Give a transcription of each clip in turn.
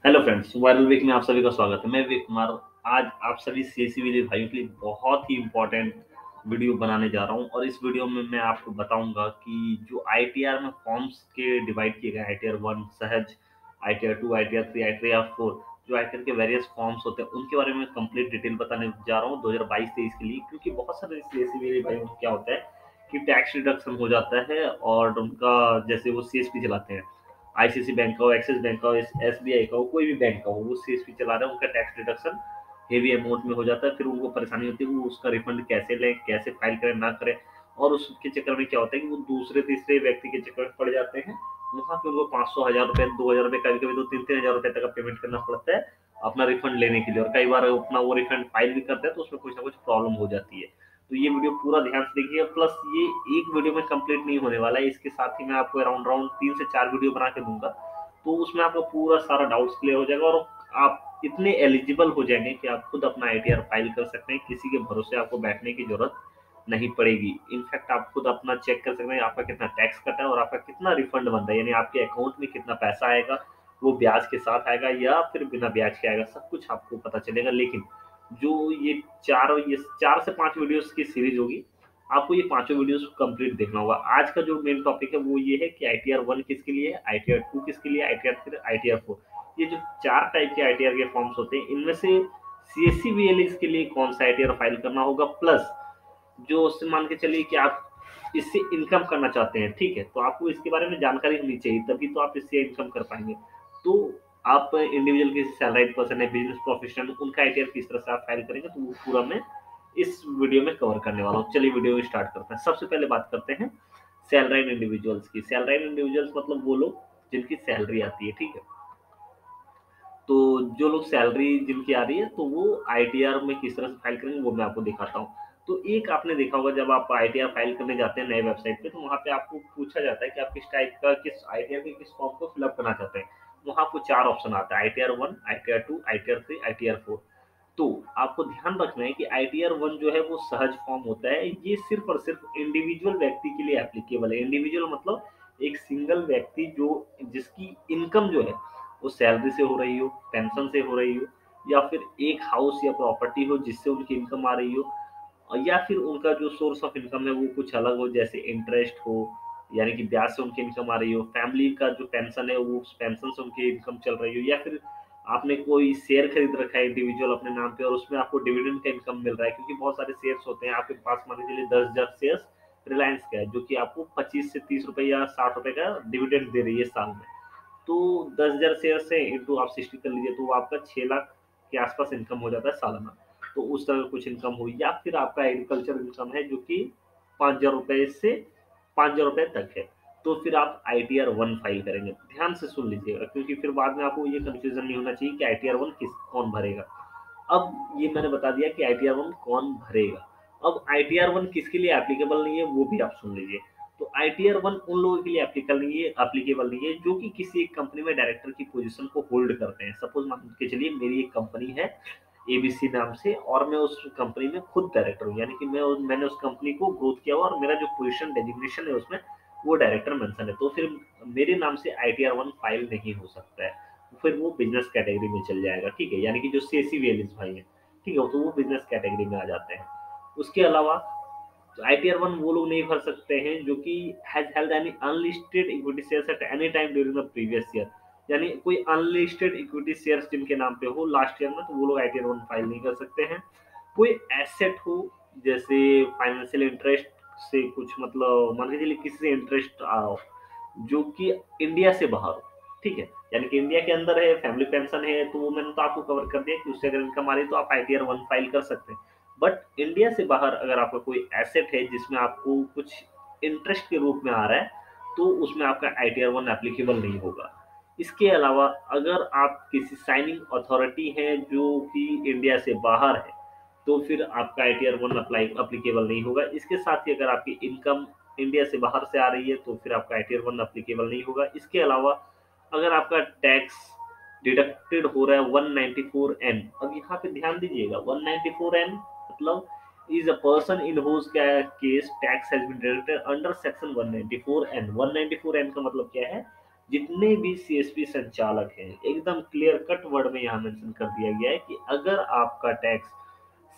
Hello friends, viral week में आप सभी का स्वागत है। मैं विवेक कुमार। आज आप सभी सीएससी वाले भाइयों के लिए बहुत ही इम्पोर्टेंट वीडियो बनाने जा रहा हूं और इस वीडियो में मैं आपको बताऊंगा कि जो आईटीआर में फॉर्म्स के डिवाइड किए गए आईटीआर 1 सहज, आईटीआर 2, आईटीआर 3, आईटीआर 4 जो आईटीआर के वेरियस फॉर्म्स होते हैं उनके बारे में कंप्लीट डिटेल बताने जा रहा हूँ 2022-23 के लिए। क्योंकि बहुत सारे सीएससी वाले भाइयों को क्या होता है कि टैक्स रिडक्शन हो जाता है और उनका जैसे वो सीएसपी चलाते हैं, आईसीसी बैंक का हो, एक्सिस बैंक का हो, एसबीआई का हो, कोई भी बैंक का हो, वो सीएसपी चला रहा है, उनका टैक्स डिडक्शन हेवी अमाउंट में हो जाता है। फिर उनको परेशानी होती है वो उसका रिफंड कैसे लें, कैसे फाइल करें, ना करें। और उसके चक्कर में क्या होता है कि वो दूसरे तीसरे व्यक्ति के चक्कर में पड़ जाते हैं। वहां पे उनको 500, 1000 रुपए, 2000 रुपए, कभी कभी तो 3-3000 रुपए तक का पेमेंट करना पड़ता है अपना रिफंड लेने के लिए। और कई बार अपना वो रिफंड फाइल भी करते हैं तो उसमें कुछ ना कुछ प्रॉब्लम हो जाती है। तो ये वीडियो पूरा ध्यान से देखिए। प्लस ये एक वीडियो में कंप्लीट नहीं होने वाला है, इसके साथ ही मैं आपको अराउंड राउंड 3 से 4 वीडियो बना के दूंगा। तो उसमें आपका पूरा सारा डाउट्स क्लियर हो जाएगा और आप इतने एलिजिबल हो जाएंगे कि आप खुद अपना आईटीआर फाइल कर सकते हैं। किसी के भरोसे आपको बैठने की जरूरत नहीं पड़ेगी। इनफैक्ट आप खुद अपना चेक कर सकते हैं आपका कितना टैक्स कटा है और आपका कितना रिफंड बनता है, यानी आपके अकाउंट में कितना पैसा आएगा, वो ब्याज के साथ आएगा या फिर बिना ब्याज के आएगा, सब कुछ आपको पता चलेगा। लेकिन जो ये 4 से 5 वीडियोस की सीरीज होगी, आपको ये पांचों वीडियोस कंप्लीट देखना होगा। आज का जो मेन टॉपिक है वो ये है कि आईटीआर 1 किसके लिए है, आईटीआर 2 किसके लिए, आईटीआर 3, आईटीआर 4। ये जो 4 टाइप के आईटीआर के फॉर्म्स होते हैं, इनमें से सीएससी बीएलएस के लिए कौन सा आईटीआर फाइल करना होगा। प्लस जो उससे मान के चलिए कि आप इससे इनकम करना चाहते हैं, ठीक है, तो आपको इसके बारे में जानकारी होनी चाहिए, तभी तो आप इससे इनकम कर पाएंगे। तो आप इंडिविजुअल किसी सैलराइड पर्सन है, बिजनेस प्रोफेशनल, उनका आईटीआर किस तरह से आप फाइल करेंगे तो वो पूरा मैं इस वीडियो में कवर करने वाला हूँ। चलिए वीडियो स्टार्ट करते हैं। सबसे पहले बात करते हैं सैलराइड इंडिविजुअल्स की। सैलराइड इंडिविजुअल्स मतलब वो लोग जिनकी सैलरी आती है, ठीक है। तो जो लोग सैलरी जिनकी आ रही है तो वो आईटीआर में किस तरह से फाइल करेंगे वो मैं आपको दिखाता हूँ। तो एक आपने देखा होगा जब आप आईटीआर फाइल करने जाते हैं नए वेबसाइट पे, तो वहाँ पे आपको पूछा जाता है कि आप किस टाइप का, किस आईटीआर के किस फॉर्म को फिलअप करना चाहते हैं। वहाँ आपको 4 ऑप्शन आता है, आईटीआर 1, आईटीआर 2, आईटीआर 3, आईटीआर 4। तो आपको ध्यान रखना है कि आईटीआर 1 जो है वो सहज फॉर्म होता है। ये सिर्फ और सिर्फ इंडिविजुअल व्यक्ति के लिए एप्लीकेबल है। इंडिविजुअल मतलब एक सिंगल व्यक्ति जो जिसकी इनकम जो है वो सैलरी से हो रही हो, पेंशन से हो रही हो, या फिर एक हाउस या प्रॉपर्टी हो जिससे उनकी इनकम आ रही हो, और या फिर उनका जो सोर्स ऑफ इनकम है वो कुछ अलग हो, जैसे इंटरेस्ट हो, यानी कि ब्याज से उनकी इनकम आ रही हो, फैमिली का जो पेंशन है वो उस पेंशन से उनकी इनकम चल रही हो, या फिर आपने कोई शेयर खरीद रखा है इंडिविजुअल अपने नाम पे और उसमें आपको डिविडेंड का इनकम मिल रहा है। क्योंकि बहुत सारे शेयर्स होते हैं आपके पास, मान के चलिए 10,000 शेयर्स रिलायंस का है जो कि आपको 25 से 30 रुपए या 60 रुपए का डिविडेंड दे रही है साल में। तो 10,000 शेयर से इंटू आप 60 कर लीजिए तो वो आपका 6 लाख के आसपास इनकम हो जाता है सालाना। तो उस तरह का कुछ इनकम हो, या फिर आपका एग्रीकल्चर इनकम है जो कि 5,000 रुपए से 5,000 रुपए तक है, तो फिर आप आईटीआर 1 फाइल करेंगे। ध्यान से सुन लीजिएगा क्योंकि फिर बाद में आपको ये कंफ्यूजन नहीं होना चाहिए कि आईटीआर 1 किस कौन भरेगा। अब ये मैंने बता दिया कि आईटीआर 1 कौन भरेगा। अब आईटीआर 1 किसके लिए एप्लीकेबल नहीं है वो भी आप सुन लीजिए। तो आईटीआर 1 उन लोगों के लिए एप्लीकेबल नहीं है जो कि किसी एक कंपनी में डायरेक्टर की पोजीशन को होल्ड करते हैं। सपोज मान के चलिए मेरी एक कंपनी है एबीसी नाम से और मैं उस कंपनी में खुद डायरेक्टर हूँ, यानी कि मैंने उस कंपनी को ग्रोथ किया हुआ और मेरा जो पोजीशन डेजिग्नेशन है उसमें वो डायरेक्टर मेंशन है। तो फिर मेरे नाम से आईटीआर 1 फाइल नहीं हो सकता है, फिर वो बिजनेस कैटेगरी में चल जाएगा, ठीक है, यानी कि जो सीएससी वेलिस भाई हैं, ठीक है, तो वो बिजनेस कैटेगरी में आ जाते हैं। उसके अलावा आईटीआर 1 वो लोग नहीं भर सकते हैं जो कि has held any unlisted equity shares at any time during the previous year, यानी कोई अनलिस्टेड इक्विटी शेयर्स जिनके नाम पे हो लास्ट ईयर में, तो वो लोग आईटीआर 1 फाइल नहीं कर सकते हैं। कोई एसेट हो, जैसे फाइनेंशियल इंटरेस्ट से कुछ मतलब मान के चलिए किसी से इंटरेस्ट आ रहा हो जो कि इंडिया से बाहर हो, ठीक है, यानी कि इंडिया के अंदर है, फैमिली पेंशन है, तो वो मैंने तो आपको कवर कर दिया कि उससे अगर इनकम आ रही है तो आप आईटीआर 1 फाइल कर सकते हैं। बट इंडिया से बाहर अगर आपका कोई एसेट है जिसमें आपको कुछ इंटरेस्ट के रूप में आ रहा है तो उसमें आपका आईटीआर 1 एप्लीकेबल नहीं होगा। इसके अलावा अगर आप किसी साइनिंग अथॉरिटी हैं जो कि इंडिया से बाहर है तो फिर आपका आईटीआर 1 अप्लाई एप्लीकेबल नहीं होगा। इसके साथ ही अगर आपकी इनकम इंडिया से बाहर से आ रही है तो फिर आपका आईटीआर 1 एप्लीकेबल नहीं होगा। इसके अलावा अगर आपका टैक्स डिडक्टेड हो रहा है 194N, अब यहाँ पे ध्यान दीजिएगा 194N मतलब is a person in whose case tax has been deducted under section 194N। 194N का मतलब क्या है, जितने भी सीएसपी संचालक हैं, एकदम क्लियर कट वर्ड में यहाँ मेंशन कर दिया गया है कि अगर आपका टैक्स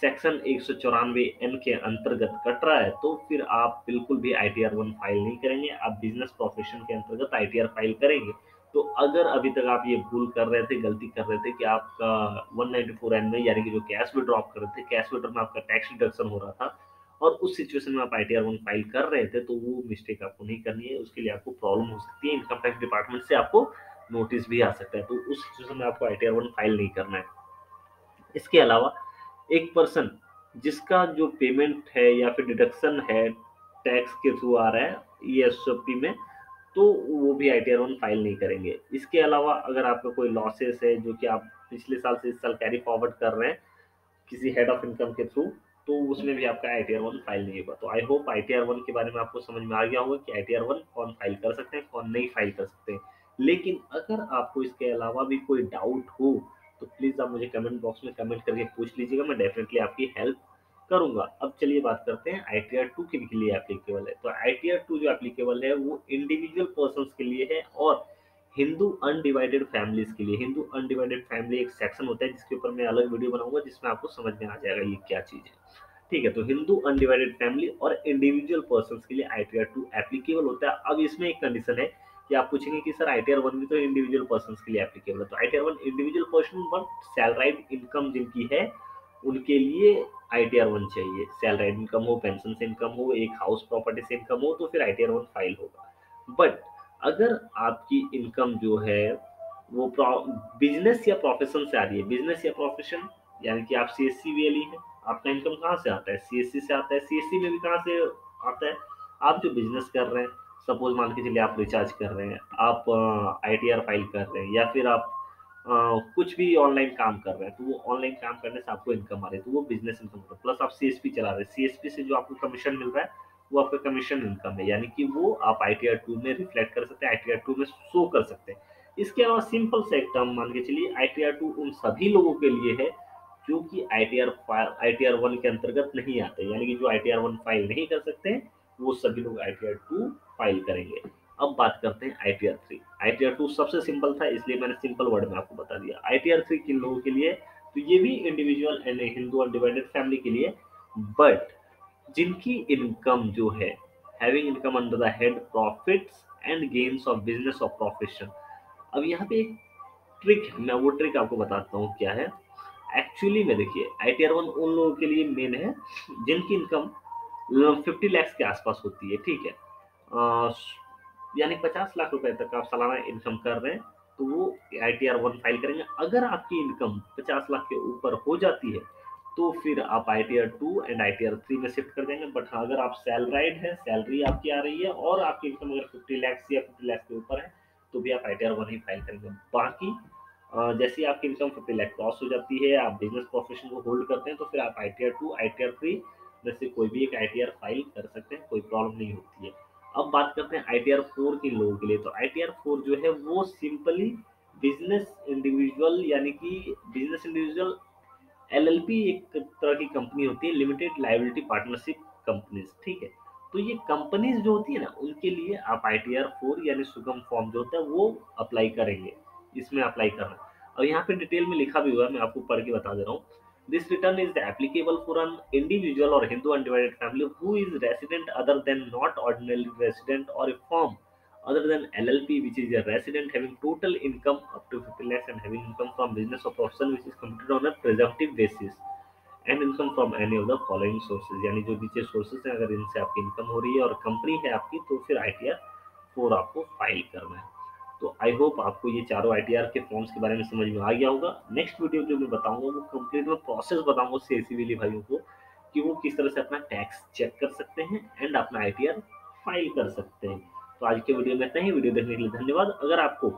सेक्शन 194 एन के अंतर्गत कट रहा है तो फिर आप बिल्कुल भी आईटीआर 1 फाइल नहीं करेंगे, आप बिजनेस प्रोफेशन के अंतर्गत आईटीआर फाइल करेंगे। तो अगर अभी तक आप ये भूल कर रहे थे, गलती कर रहे थे कि आपका 194 एन में यानी कि जो कैश विड्रॉ आप कर रहे थे, कैश विड्रॉ में आपका टैक्स डिडक्शन हो रहा था और उस सिचुएशन में आप आईटीआर 1 फाइल कर रहे थे, तो वो मिस्टेक आपको नहीं करनी है। उसके लिए आपको प्रॉब्लम हो सकती है, इनकम टैक्स डिपार्टमेंट से आपको नोटिस भी आ सकता है, तो उस सिचुएशन में आपको आईटीआर 1 फाइल नहीं करना है। इसके अलावा एक पर्सन जिसका जो पेमेंट है या फिर डिडक्शन है टैक्स के थ्रू आ रहा है ईएसओपी में, तो वो भी आईटीआर 1 फाइल नहीं करेंगे। इसके अलावा अगर आपका कोई लॉसेस है जो कि आप पिछले साल से इस साल कैरी फॉरवर्ड कर रहे हैं किसी हेड ऑफ इनकम के थ्रू, तो उसमें भी आपका आईटीआर 1 फाइल नहीं होगा। तो आई होप आईटीआर 1 के बारे में आपको समझ में आ गया होगा कि आईटीआर 1 कौन फाइल कर सकते हैं, कौन नहीं फाइल कर सकते हैं। लेकिन अगर आपको इसके अलावा भी कोई डाउट हो, तो प्लीज़ आप मुझे कमेंट बॉक्स में कमेंट करके पूछ लीजिएगा, मैं डेफिनिटली आपकी हेल्प करूँगा। अब चलिए बात करते हैं आईटीआर 2 किन-के लिए एप्लीकेबल है। तो आईटीआर 2 जो एप्लीकेबल है वो इंडिविजुअल पर्सन्स के लिए है और हिंदू अनडिवाइडेड फैमिलीज़ के लिए। हिंदू अनडिवाइडेड फैमिली एक सेक्शन होता है जिसके ऊपर मैं अलग वीडियो बनाऊँगा जिसमें आपको समझ में आ जाएगा ये क्या चीज़ है। ठीक है, तो हिंदू अनडिवाइडेड फैमिली और इंडिविजुअल पर्सन्स के लिए आईटीआर 2 एप्लीकेबल होता है। अब इसमें एक कंडीशन है कि आप पूछेंगे कि सर आईटीआर 1 भी तो इंडिविजुअल पर्सन्स के लिए एप्लीकेबल है। तो ITR 1 individual person but salaried income जिनकी है उनके लिए आईटीआर 1 चाहिए। सैलराइड इनकम हो, पेंशन से इनकम हो, एक हाउस प्रॉपर्टी से इनकम हो तो फिर आईटीआर 1 फाइल होगा। बट अगर आपकी इनकम जो है वो बिजनेस या प्रोफेशन से आ रही है, बिजनेस या प्रोफेशन यानी कि आप सीएससी वाली हैं, आपका इनकम कहाँ से आता है? सीएससी से आता है। सीएससी में भी कहाँ से आता है? आप जो बिजनेस कर रहे हैं, सपोज मान के चलिए आप रिचार्ज कर रहे हैं, आप आईटीआर फाइल कर रहे हैं या फिर आप कुछ भी ऑनलाइन काम कर रहे हैं, तो वो ऑनलाइन काम करने से आपको इनकम आ रही है, तो वो बिजनेस इनकम होता है। प्लस आप सीएसपी चला रहे हैं, सीएसपी से जो आपको कमीशन मिल रहा है वो आपका कमीशन इनकम है, यानी कि वो आप आईटीआर 2 में रिफ्लेक्ट कर सकते हैं, आईटीआर 2 में शो कर सकते हैं। इसके अलावा सिंपल सा एक टर्म मान के चलिए आईटीआर 2 उन सभी लोगों के लिए है जो कि आईटीआर 1 के अंतर्गत नहीं आते, यानी कि जो आईटीआर 1 फाइल नहीं कर सकते हैं वो सभी लोग आईटीआर 2 फाइल करेंगे। अब बात करते हैं आईटीआर 3। आईटीआर 2 सबसे सिंपल था इसलिए मैंने सिंपल वर्ड में आपको बता दिया। आईटीआर 3 किन लोगों के लिए? तो ये भी individual and Hindu undivided family के लिए, बट जिनकी इनकम जो है having income under the head profits and gains of business और प्रोफेशन। अब यहाँ पे एक ट्रिक है, मैं वो ट्रिक आपको बताता हूँ क्या है। एक्चुअली में देखिए आईटीआर 1 उन लोगों के लिए मेन है जिनकी इनकम 50 लाख के आसपास होती है, ठीक है। अ, यानी 50 लाख रुपए तक आप सालाना इनकम कर रहे हैं तो वो आईटीआर 1 फाइल करेंगे। अगर आपकी इनकम 50 लाख के ऊपर हो जाती है तो फिर आप आईटीआर 2 एंड आईटीआर 3 में शिफ्ट कर देंगे। बट हाँ, अगर आप सैलराइड है, सैलरी आपकी आ रही है और आपकी इनकम अगर 50 लाख या 50 लाख के ऊपर है तो भी आप आईटीआर 1 ही फाइल करेंगे। बाकी जैसे ही आपकी इनकम 50 लाख क्रॉस हो जाती है, आप बिजनेस प्रोफेशन को होल्ड करते हैं तो फिर आप आईटीआर 2 आईटीआर 3 में से कोई भी एक आईटीआर फाइल कर सकते हैं, कोई प्रॉब्लम नहीं होती है। अब बात करते हैं आईटीआर 4 के लोगों के लिए। तो आईटीआर 4 जो है वो सिंपली बिजनेस इंडिविजुअल यानी कि बिजनेस इंडिविजुअल एलएलपी एक तरह की कंपनी होती है, लिमिटेड लायबिलिटी पार्टनरशिप कंपनीज, ठीक है। तो ये कंपनीज जो होती है ना उनके लिए आप आईटीआर 4 यानी सुगम फॉर्म जो होता है वो अप्लाई करेंगे, इसमें अप्लाई करना। और यहाँ पे डिटेल में लिखा भी हुआ है, मैं आपको पढ़ के बता दे रहा हूँ। This return is applicable for an individual or Hindu undivided family who is resident other than not ordinary resident or a firm other than LLP which is a resident having total income up to 50 lakhs and having income from business or profession which is computed on a presumptive basis and income from any of the following sources। यानी जो नीचे sources हैं अगर इनसे आपकी income हो रही है और कंपनी है आपकी तो फिर आईटीआर 4 आपको फाइल करना है। तो आई होप आपको ये चारों आईटीआर के फॉर्म्स के बारे में समझ में आ गया होगा। नेक्स्ट वीडियो जो मैं बताऊंगा वो कंप्लीट में प्रोसेस बताऊंगा सीएससी वाले भाइयों को कि वो किस तरह से अपना टैक्स चेक कर सकते हैं एंड अपना आईटीआर फाइल कर सकते हैं। तो आज के वीडियो में इतना ही। वीडियो देखने के लिए धन्यवाद। अगर आपको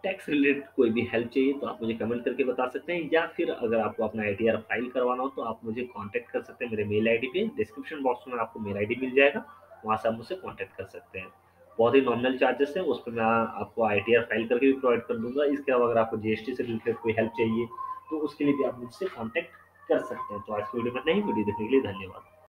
टैक्स रिलेटेड कोई भी हेल्प चाहिए तो आप मुझे कमेंट करके बता सकते हैं, या फिर अगर आपको अपना आईटीआर फाइल करवाना हो तो आप मुझे कांटेक्ट कर सकते हैं मेरे मेल आईडी पे। डिस्क्रिप्शन बॉक्स में आपको मेल आईडी मिल जाएगा, वहाँ से आप मुझसे कांटेक्ट कर सकते हैं। बहुत ही नॉमिनल चार्जेस है, उस पर मैं आपको आईटीआर फाइल करके भी प्रोवाइड कर दूंगा। इसके अलावा अगर आपको जीएसटी से रिलेटेड कोई हेल्प चाहिए तो उसके लिए भी आप मुझसे कॉन्टैक्ट कर सकते हैं। तो आज की वीडियो में नहीं, वीडियो देखने के लिए धन्यवाद।